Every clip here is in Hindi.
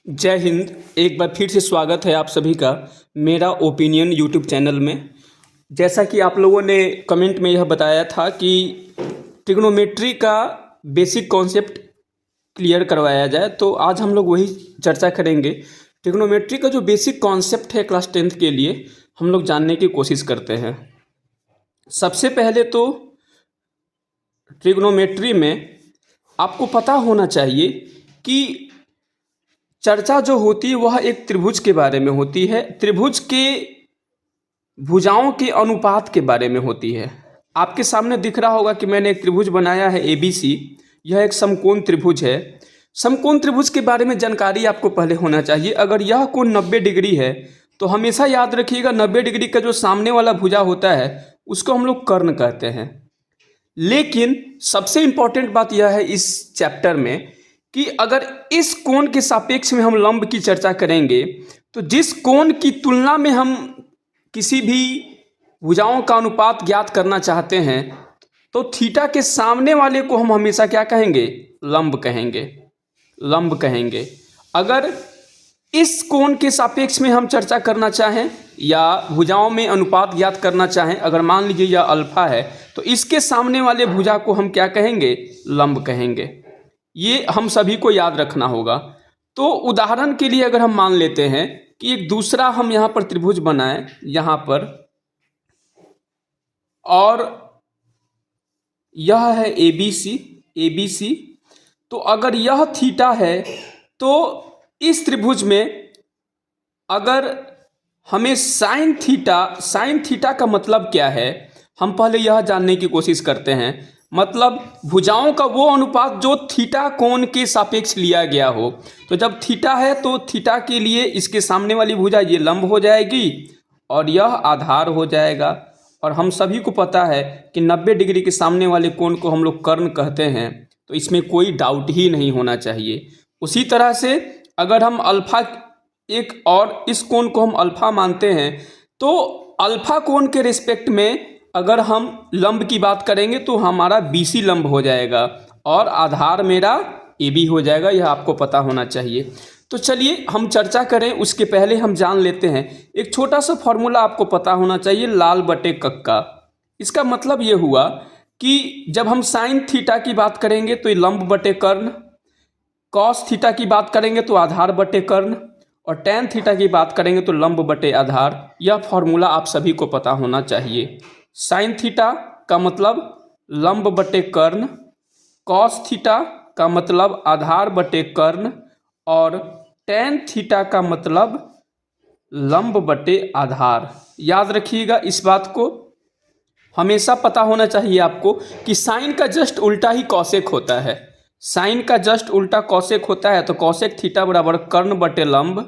जय हिंद। एक बार फिर से स्वागत है आप सभी का मेरा ओपिनियन यूट्यूब चैनल में। जैसा कि आप लोगों ने कमेंट में यह बताया था कि ट्रिग्नोमेट्री का बेसिक कॉन्सेप्ट क्लियर करवाया जाए, तो आज हम लोग वही चर्चा करेंगे। ट्रिग्नोमेट्री का जो बेसिक कॉन्सेप्ट है क्लास 10th के लिए हम लोग जानने की कोशिश करते हैं। सबसे पहले तो ट्रिग्नोमेट्री में आपको पता होना चाहिए कि चर्चा जो होती है वह एक त्रिभुज के बारे में होती है, त्रिभुज के भुजाओं के अनुपात के बारे में होती है। आपके सामने दिख रहा होगा कि मैंने एक त्रिभुज बनाया है ABC। यह एक समकोण त्रिभुज है। समकोण त्रिभुज के बारे में जानकारी आपको पहले होना चाहिए। अगर यह कोण 90 डिग्री है तो हमेशा याद रखिएगा 90 डिग्री का जो सामने वाला भुजा होता है उसको हम लोग कर्ण कहते हैं। लेकिन सबसे इंपॉर्टेंट बात यह है इस चैप्टर में कि अगर इस कोण के सापेक्ष में हम लंब की चर्चा करेंगे तो जिस कोण की तुलना में हम किसी भी भुजाओं का अनुपात ज्ञात करना चाहते हैं तो थीटा के सामने वाले को हम हमेशा क्या कहेंगे? लंब कहेंगे। लंब कहेंगे। अगर इस कोण के सापेक्ष में हम चर्चा करना चाहें या भुजाओं में अनुपात ज्ञात करना चाहें, अगर मान लीजिए यह अल्फा है तो इसके सामने वाले भुजा को हम क्या कहेंगे? लंब कहेंगे। ये हम सभी को याद रखना होगा। तो उदाहरण के लिए अगर हम मान लेते हैं कि एक दूसरा हम यहाँ पर त्रिभुज बनाएं यहाँ पर, और यह है ABC। तो अगर यह थीटा है तो इस त्रिभुज में अगर हमें साइन थीटा का मतलब क्या है, हम पहले यह जानने की कोशिश करते हैं। मतलब भुजाओं का वो अनुपात जो थीटा कोण के सापेक्ष लिया गया हो। तो जब थीटा है तो थीटा के लिए इसके सामने वाली भुजा ये लंब हो जाएगी और यह आधार हो जाएगा। और हम सभी को पता है कि 90 डिग्री के सामने वाले कोण को हम लोग कर्ण कहते हैं, तो इसमें कोई डाउट ही नहीं होना चाहिए। उसी तरह से अगर हम अल्फा एक और इस कोण को हम अल्फा मानते हैं तो अल्फा कोण के रिस्पेक्ट में अगर हम लंब की बात करेंगे तो हमारा BC लंब हो जाएगा और आधार मेरा AB हो जाएगा। यह आपको पता होना चाहिए। तो चलिए हम चर्चा करें, उसके पहले हम जान लेते हैं एक छोटा सा फॉर्मूला आपको पता होना चाहिए, लाल बटे कक्का। इसका मतलब ये हुआ कि जब हम साइन थीटा की बात करेंगे तो ये लंब बटे कर्ण, कॉस थीटा की बात करेंगे तो आधार बटे कर्ण, और टैन थीटा की बात करेंगे तो लंब बटे आधार। यह फॉर्मूला आप सभी को पता होना चाहिए। साइन थीटा का मतलब लंब बटे कर्ण, कॉस थीटा का मतलब आधार बटे कर्ण, और टैन थीटा का मतलब लंब बटे आधार। याद रखिएगा इस बात को, हमेशा पता होना चाहिए आपको कि साइन का जस्ट उल्टा ही कॉसेक होता है। साइन का जस्ट उल्टा कॉसेक होता है, तो कॉसेक थीटा बराबर कर्ण बटे लंब।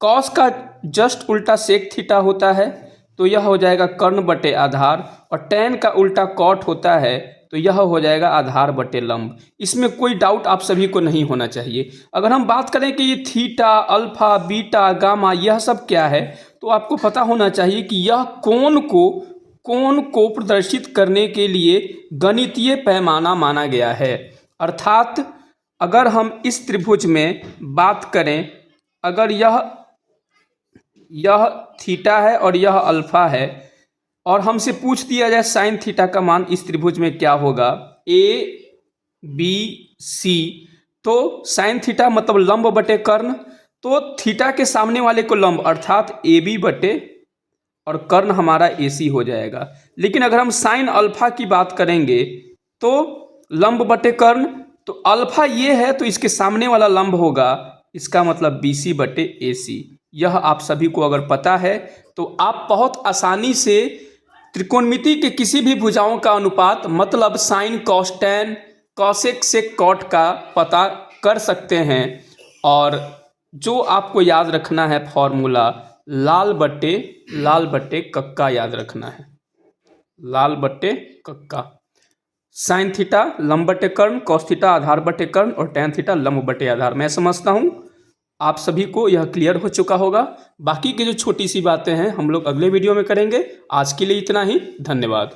कॉस का जस्ट उल्टा सेक थीटा होता है तो यह हो जाएगा कर्ण बटे आधार, और टैन का उल्टा कॉट होता है तो यह हो जाएगा आधार बटे लंब। इसमें कोई डाउट आप सभी को नहीं होना चाहिए। अगर हम बात करें कि ये थीटा, अल्फा, बीटा, गामा यह सब क्या है, तो आपको पता होना चाहिए कि यह कोण को प्रदर्शित करने के लिए गणितीय पैमाना माना गया है। अर्थात अगर हम इस त्रिभुज में बात करें, अगर यह थीटा है और यह अल्फा है और हमसे पूछ दिया जाए साइन थीटा का मान इस त्रिभुज में क्या होगा, ABC, तो साइन थीटा मतलब लंब बटे कर्ण, तो थीटा के सामने वाले को लंब अर्थात AB बटे और कर्ण हमारा AC हो जाएगा। लेकिन अगर हम साइन अल्फा की बात करेंगे तो लंब बटे कर्ण, तो अल्फा ये है तो इसके सामने वाला लंब होगा, इसका मतलब BC बटे AC। यह आप सभी को अगर पता है तो आप बहुत आसानी से त्रिकोणमिति के किसी भी भुजाओं का अनुपात मतलब साइन, कॉस, टैन, कॉसेक, सेक, कॉट का पता कर सकते हैं। और जो आपको याद रखना है फॉर्मूला लाल बटे कक्का याद रखना है। लाल बटे कक्का। साइन थीटा लंब बटे कर्ण, कॉस थीटा आधार बटे कर्ण, और टैन थीटा लंब बटे आधार। मैं समझता हूँ आप सभी को यह क्लियर हो चुका होगा। बाकी की जो छोटी सी बातें हैं हम लोग अगले वीडियो में करेंगे। आज के लिए इतना ही, धन्यवाद।